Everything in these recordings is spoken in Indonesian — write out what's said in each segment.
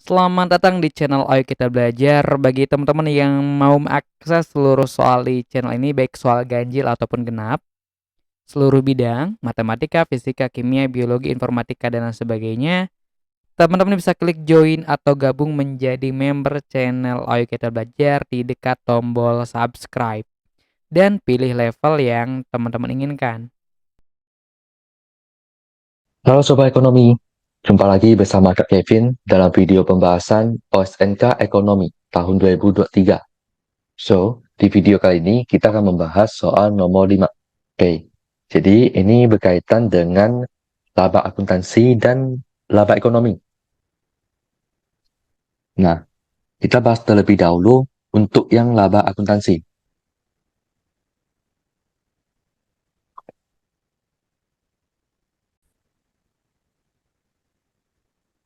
Selamat datang di channel Ayo Kita Belajar. Bagi teman-teman yang mau mengakses seluruh soal di channel ini, baik soal ganjil ataupun genap, seluruh bidang, matematika, fisika, kimia, biologi, informatika, dan lain sebagainya, teman-teman bisa klik join atau gabung menjadi member channel Ayo Kita Belajar di dekat tombol subscribe. Dan pilih level yang teman-teman inginkan. Halo Sobat Ekonomi, jumpa lagi bersama Kak Kevin dalam video pembahasan OSNK Ekonomi tahun 2023. So, di video kali ini kita akan membahas soal nomor 5. Oke, jadi ini berkaitan dengan laba akuntansi dan laba ekonomi. Nah, kita bahas terlebih dahulu untuk yang laba akuntansi.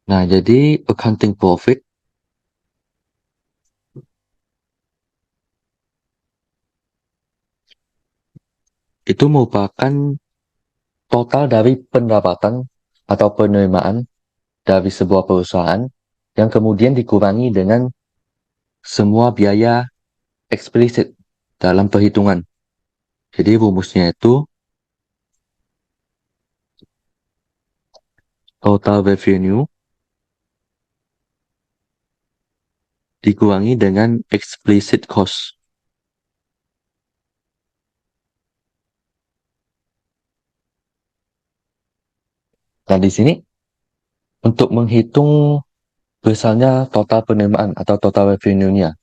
Nah, jadi accounting profit itu merupakan total dari pendapatan atau penerimaan dari sebuah perusahaan yang kemudian dikurangi dengan semua biaya eksplisit dalam perhitungan. Jadi rumusnya itu total revenue dikurangi dengan explicit cost. Nah, di sini untuk menghitung misalnya total penerimaan atau total revenue-nya,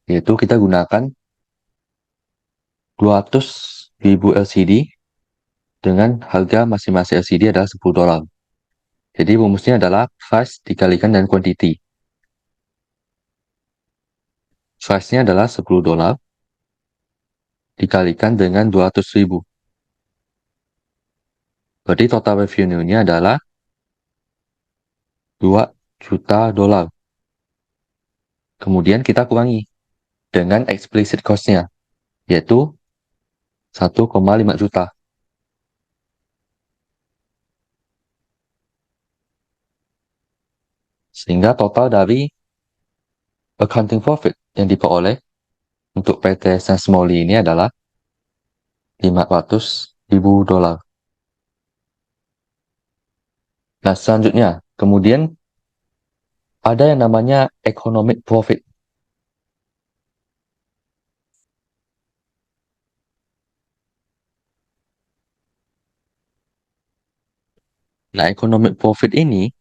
yaitu kita gunakan 200.000 LCD dengan harga masing-masing LCD adalah $10. Jadi rumusnya adalah price dikalikan dengan quantity. Price-nya adalah $10 dikalikan dengan 200.000. Berarti total revenue-nya adalah $2 juta. Kemudian kita kurangi dengan explicit cost-nya, yaitu 1,5 juta. Sehingga total dari accounting profit yang diperoleh untuk PT Sasmoli ini adalah $500.000. Nah, selanjutnya, kemudian ada yang namanya economic profit. Nah, economic profit ini,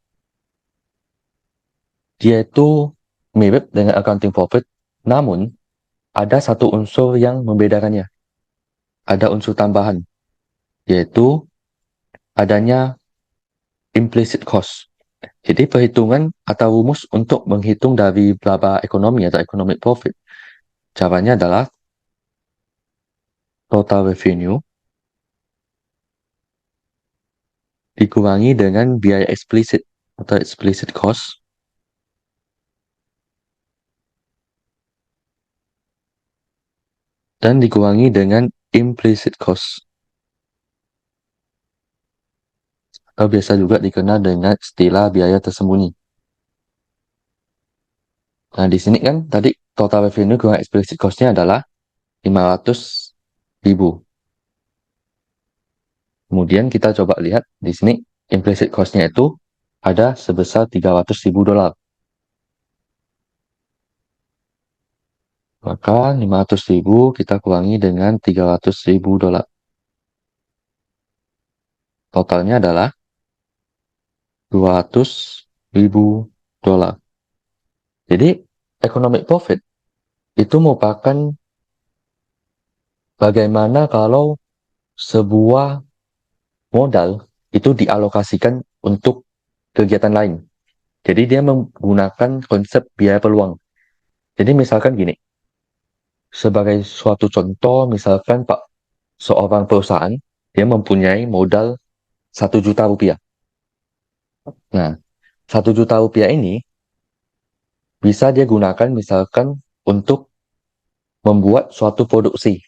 dia itu mirip dengan accounting profit, namun ada satu unsur yang membedakannya. Ada unsur tambahan, yaitu adanya implicit cost. Jadi perhitungan atau rumus untuk menghitung dari laba ekonomi atau economic profit, caranya adalah total revenue dikurangi dengan biaya eksplisit atau explicit cost dan dikurangi dengan implicit cost, atau biasa juga dikenal dengan istilah biaya tersembunyi. Nah, di sini kan tadi total revenue kurang explicit cost-nya adalah 500.000. Kemudian kita coba lihat di sini implicit cost-nya itu ada sebesar $300.000. Maka 500.000 kita kurangi dengan $300.000. Totalnya adalah $200.000. Jadi, economic profit itu merupakan bagaimana kalau sebuah modal itu dialokasikan untuk kegiatan lain. Jadi dia menggunakan konsep biaya peluang. Jadi misalkan gini, sebagai suatu contoh, misalkan Pak, seorang perusahaan, dia mempunyai modal 1 juta rupiah. Nah, 1 juta rupiah ini bisa dia gunakan misalkan untuk membuat suatu produksi.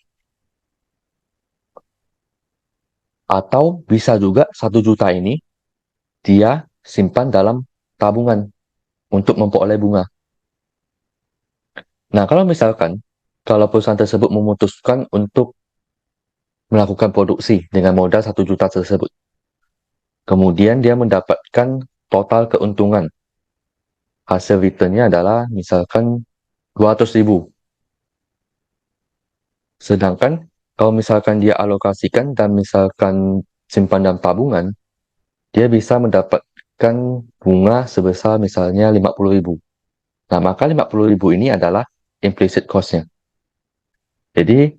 Atau bisa juga 1 juta ini dia simpan dalam tabungan. untuk memperoleh bunga. Nah, kalau misalkan, kalau perusahaan tersebut memutuskan untuk melakukan produksi dengan modal 1 juta tersebut, kemudian dia mendapatkan total keuntungan. Hasil returnnya adalah misalkan 200.000. Sedangkan kalau misalkan dia alokasikan dan misalkan simpan dalam tabungan, dia bisa mendapatkan bunga sebesar misalnya 50.000. Nah, maka 50.000 ini adalah implicit cost-nya. Jadi,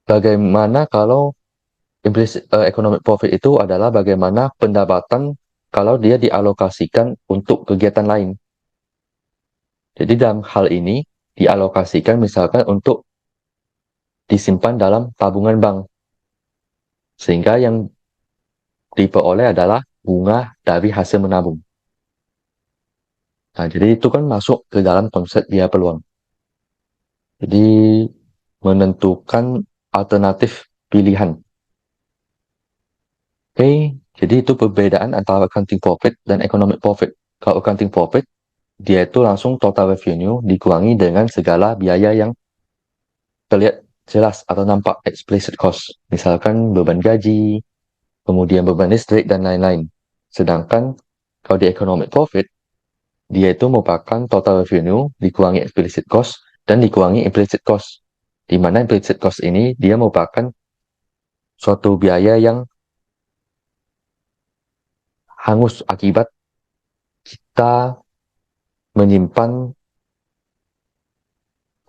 bagaimana kalau implicit economic profit itu adalah bagaimana pendapatan kalau dia dialokasikan untuk kegiatan lain. Jadi dalam hal ini dialokasikan misalkan untuk disimpan dalam tabungan bank. Sehingga yang diperoleh adalah bunga dari hasil menabung. Nah, jadi itu kan masuk ke dalam konsep biaya peluang. Jadi menentukan alternatif pilihan. Oke, jadi itu perbedaan antara accounting profit dan economic profit. Kalau accounting profit, dia itu langsung total revenue dikurangi dengan segala biaya yang terlihat jelas atau nampak explicit cost. Misalkan beban gaji, kemudian beban listrik, dan lain-lain. Sedangkan kalau di economic profit, dia itu merupakan total revenue dikurangi explicit cost dan dikurangi implicit cost. Di mana implicit cost ini dia merupakan suatu biaya yang hangus akibat kita menyimpan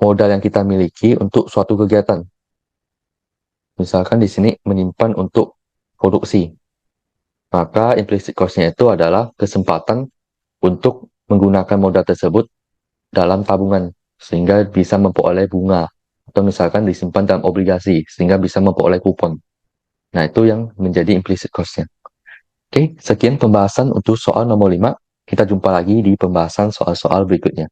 modal yang kita miliki untuk suatu kegiatan. Misalkan di sini menyimpan untuk produksi. Maka implicit cost-nya itu adalah kesempatan untuk menggunakan modal tersebut dalam tabungan sehingga bisa memperoleh bunga, atau misalkan disimpan dalam obligasi sehingga bisa memperoleh kupon. Nah, itu yang menjadi implicit cost-nya. Oke, sekian pembahasan untuk soal nomor 5. Kita jumpa lagi di pembahasan soal-soal berikutnya.